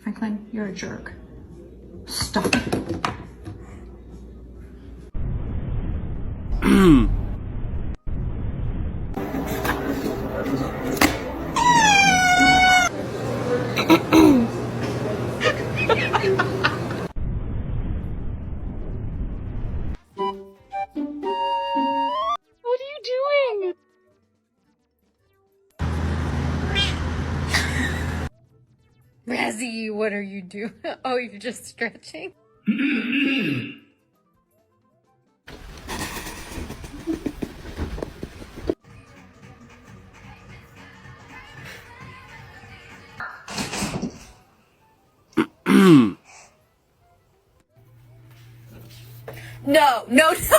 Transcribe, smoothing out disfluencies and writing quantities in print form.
Franklin, you're a jerk. Stop it. What are you doing? Razzie, what are you doing? Oh, you're just stretching? No, no, no.